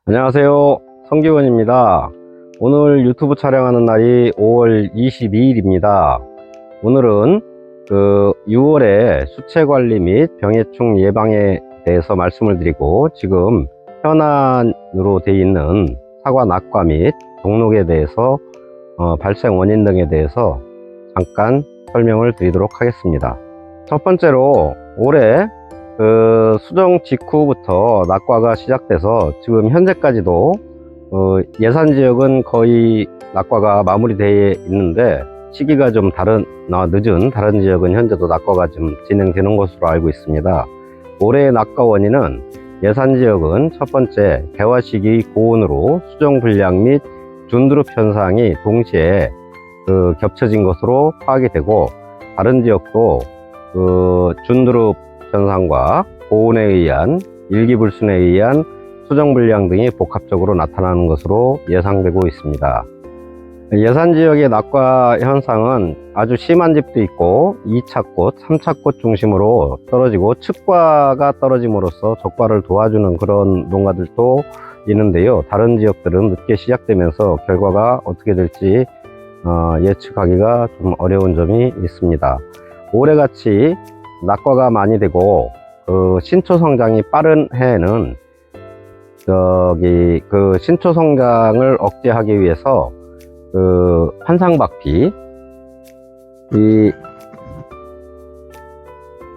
안녕하세요, 성기원입니다. 오늘 유튜브 촬영하는 날이 5월 22일입니다. 오늘은 6월의 수채관리 및 병해충 예방에 대해서 말씀을 드리고, 지금 현안으로 되어 있는 사과 낙과 및 동록에 대해서 발생 원인 등에 대해서 잠깐 설명을 드리도록 하겠습니다. 첫 번째로 올해 수정 직후부터 낙과가 시작돼서 지금 현재까지도 예산 지역은 거의 낙과가 마무리되어 있는데, 시기가 좀 늦은 다른 지역은 현재도 낙과가 좀 진행되는 것으로 알고 있습니다. 올해의 낙과 원인은 예산 지역은 첫 번째, 개화 시기 고온으로 수정 불량 및 준드룹 현상이 동시에 겹쳐진 것으로 파악이 되고, 다른 지역도 준드룹 현상과 고온에 의한 일기불순에 의한 수정불량 등이 복합적으로 나타나는 것으로 예상되고 있습니다. 예산 지역의 낙과 현상은 아주 심한 집도 있고 2차꽃, 3차꽃 중심으로 떨어지고 측과가 떨어짐으로써 적과를 도와주는 그런 농가들도 있는데요. 다른 지역들은 늦게 시작되면서 결과가 어떻게 될지 예측하기가 좀 어려운 점이 있습니다. 올해같이 낙과가 많이 되고 신초 성장이 빠른 해에는 신초 성장을 억제하기 위해서 환상박피, 이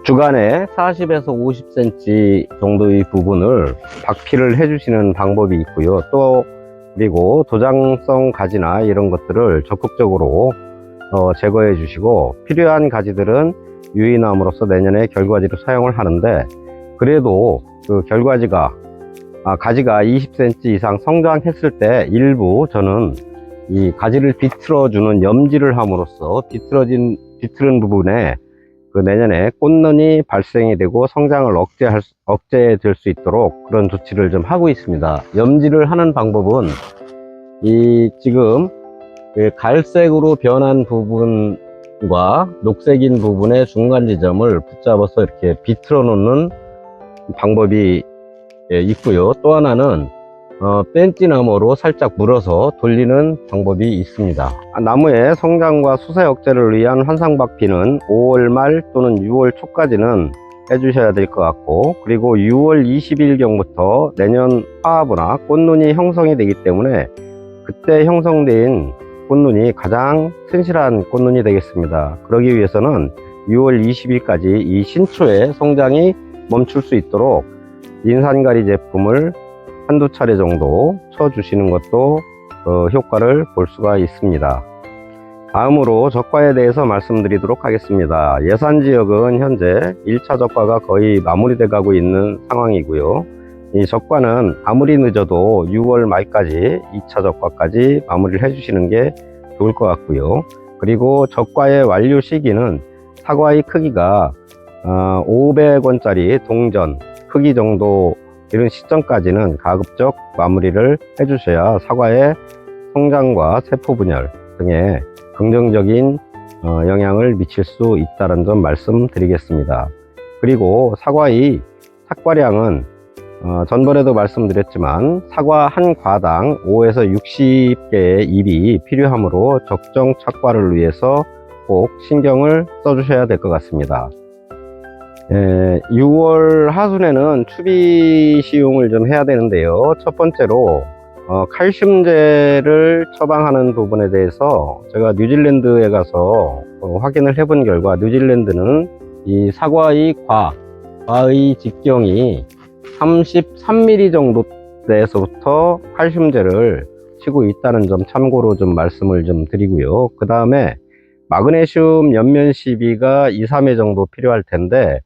주간에 40에서 50cm 정도의 부분을 박피를 해주시는 방법이 있고요. 그리고 도장성 가지나 이런 것들을 적극적으로 제거해 주시고, 필요한 가지들은 유인함으로써 내년에 결과지로 사용을 하는데, 그래도 가지가 20cm 이상 성장했을 때 일부 저는 이 가지를 비틀어주는 염지를 함으로써 비틀은 부분에 내년에 꽃눈이 발생이 되고 성장을 억제될 수 있도록 그런 조치를 좀 하고 있습니다. 염지를 하는 방법은 지금 갈색으로 변한 부분과 녹색인 부분의 중간 지점을 붙잡아서 이렇게 비틀어 놓는 방법이 있고요. 또 하나는 뺀찌나무로 살짝 물어서 돌리는 방법이 있습니다. 나무의 성장과 수세 억제를 위한 환상박피는 5월 말 또는 6월 초까지는 해주셔야 될 것 같고, 그리고 6월 20일경부터 내년 화합이나 꽃눈이 형성이 되기 때문에 그때 형성된 꽃눈이 가장 튼실한 꽃눈이 되겠습니다. 그러기 위해서는 6월 20일까지 이 신초의 성장이 멈출 수 있도록 인산가리 제품을 한두 차례 정도 쳐주시는 것도 효과를 볼 수가 있습니다. 다음으로 적과에 대해서 말씀드리도록 하겠습니다. 예산 지역은 현재 1차 적과가 거의 마무리돼 가고 있는 상황이고요. 이 적과는 아무리 늦어도 6월 말까지 2차 적과까지 마무리를 해주시는 게 좋을 것 같고요. 그리고 적과의 완료 시기는 사과의 크기가 500원짜리 동전 크기 정도 이런 시점까지는 가급적 마무리를 해주셔야 사과의 성장과 세포 분열 등에 긍정적인 영향을 미칠 수 있다는 점 말씀드리겠습니다. 그리고 사과의 착과량은 전번에도 말씀드렸지만 사과 한 과당 5에서 60개의 잎이 필요하므로 적정 착과를 위해서 꼭 신경을 써주셔야 될 것 같습니다. 6월 하순에는 추비 시용을 좀 해야 되는데요. 첫 번째로 칼슘제를 처방하는 부분에 대해서 제가 뉴질랜드에 가서 확인을 해본 결과, 뉴질랜드는 이 사과의 과의 직경이 33mm 정도 대에서부터 칼슘제를 치고 있다는 점 참고로 좀 말씀을 좀 드리고요. 그 다음에 마그네슘 연면 시비가 2, 3회 정도 필요할 텐데,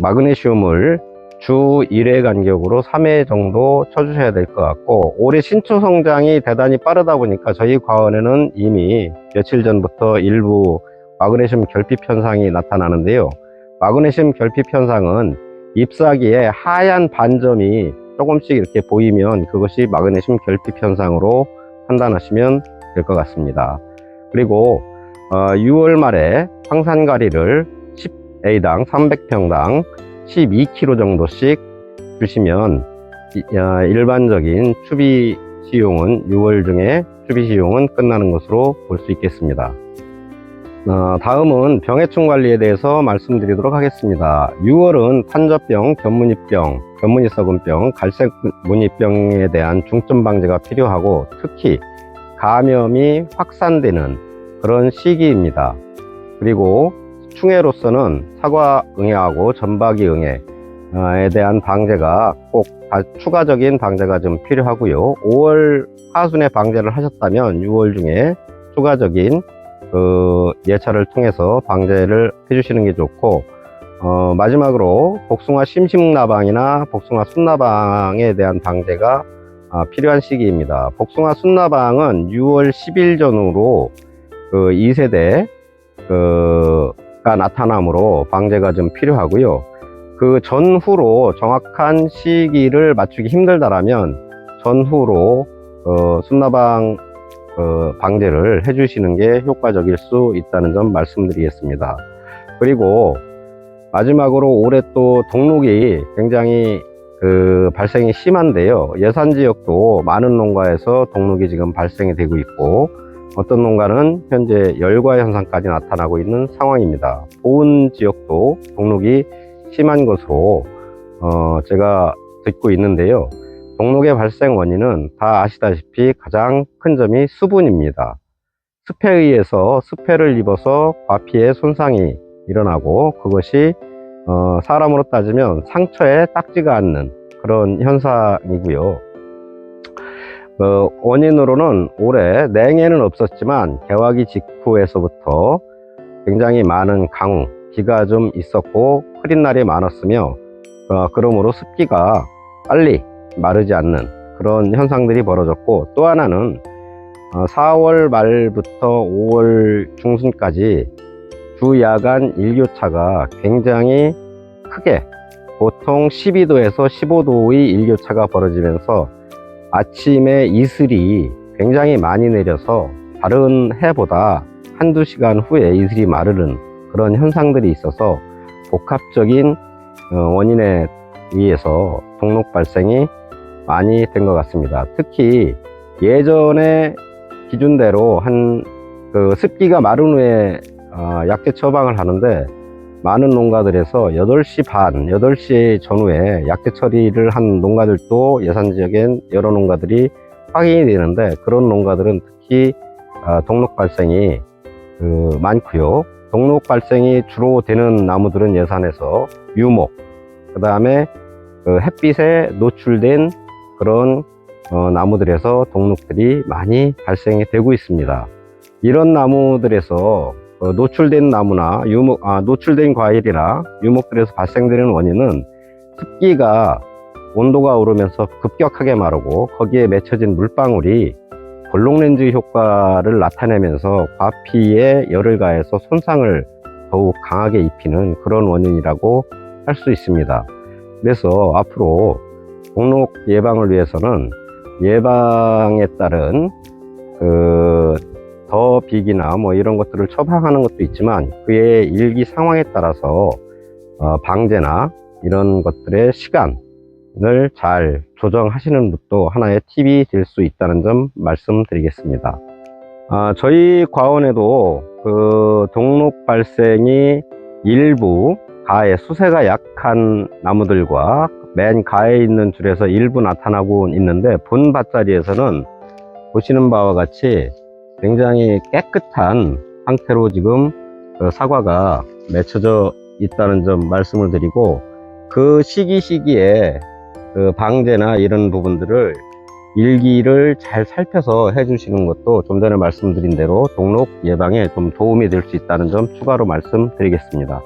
마그네슘을 주 1회 간격으로 3회 정도 쳐주셔야 될 것 같고, 올해 신초 성장이 대단히 빠르다 보니까 저희 과원에는 이미 며칠 전부터 일부 마그네슘 결핍 현상이 나타나는데요. 마그네슘 결핍 현상은 잎사귀에 하얀 반점이 조금씩 이렇게 보이면 그것이 마그네슘 결핍 현상으로 판단하시면 될 것 같습니다. 그리고 6월 말에 황산가리를 10A당 300평당 12kg 정도씩 주시면 일반적인 추비 시용은 6월 중에 추비 시용은 끝나는 것으로 볼 수 있겠습니다. 다음은 병해충 관리에 대해서 말씀드리도록 하겠습니다. 6월은 탄저병, 견무늬병, 견무늬-썩은병, 갈색무늬병에 대한 중점 방제가 필요하고 특히 감염이 확산되는 그런 시기입니다. 그리고 충해로서는 사과응해하고 전박이응해에 대한 방제가 꼭 추가적인 방제가 좀 필요하고요. 5월 하순에 방제를 하셨다면 6월 중에 추가적인 예차를 통해서 방제를 해주시는 게 좋고, 마지막으로 복숭아 심심나방이나 복숭아 순나방에 대한 방제가 필요한 시기입니다. 복숭아 순나방은 6월 10일 전후로 2세대가 나타나므로 방제가 좀 필요하고요. 그 전후로 정확한 시기를 맞추기 힘들다라면 전후로 순나방 방제를 해주시는 게 효과적일 수 있다는 점 말씀드리겠습니다. 그리고 마지막으로 올해 또 동록이 굉장히 발생이 심한데요. 예산 지역도 많은 농가에서 동록이 지금 발생이 되고 있고, 어떤 농가는 현재 열과 현상까지 나타나고 있는 상황입니다. 보은 지역도 동록이 심한 것으로 제가 듣고 있는데요. 동록의 발생 원인은 다 아시다시피 가장 큰 점이 수분입니다. 습해에 의해서 습해를 입어서 과피에 손상이 일어나고, 그것이 사람으로 따지면 상처에 딱지가 않는 그런 현상이고요. 원인으로는 올해 냉해는 없었지만 개화기 직후에서부터 굉장히 많은 강우, 비가 좀 있었고 흐린 날이 많았으며, 그러므로 습기가 빨리 마르지 않는 그런 현상들이 벌어졌고, 또 하나는 4월 말부터 5월 중순까지 주 야간 일교차가 굉장히 크게, 보통 12도에서 15도의 일교차가 벌어지면서 아침에 이슬이 굉장히 많이 내려서 다른 해보다 한두 시간 후에 이슬이 마르는 그런 현상들이 있어서 복합적인 원인에 의해서 동록 발생이 많이 된 것 같습니다. 특히 예전에 기준대로 습기가 마른 후에 약제 처방을 하는데, 많은 농가들에서 8시 반, 8시 전후에 약제 처리를 한 농가들도 예산지역엔 여러 농가들이 확인이 되는데, 그런 농가들은 특히 동록 발생이 많고요. 동록 발생이 주로 되는 나무들은 예산에서 유목, 그 다음에 햇빛에 노출된 그런 나무들에서 동록들이 많이 발생이 되고 있습니다. 이런 나무들에서 노출된 나무나 노출된 과일이나 유목들에서 발생되는 원인은 습기가 온도가 오르면서 급격하게 마르고 거기에 맺혀진 물방울이 볼록렌즈 효과를 나타내면서 과피에 열을 가해서 손상을 더욱 강하게 입히는 그런 원인이라고 할 수 있습니다. 그래서 앞으로 동록 예방을 위해서는 예방에 따른 더 비기나 이런 것들을 처방하는 것도 있지만, 그의 일기 상황에 따라서 방제나 이런 것들의 시간을 잘 조정하시는 것도 하나의 팁이 될 수 있다는 점 말씀드리겠습니다. 저희 과원에도 동록 발생이 일부 가에 수세가 약한 나무들과 맨 가에 있는 줄에서 일부 나타나고 있는데, 본 밭자리에서는 보시는 바와 같이 굉장히 깨끗한 상태로 지금 사과가 맺혀져 있다는 점 말씀을 드리고, 그 시기에 방제나 이런 부분들을 일기를 잘 살펴서 해주시는 것도 좀 전에 말씀드린 대로 동록 예방에 좀 도움이 될 수 있다는 점 추가로 말씀드리겠습니다.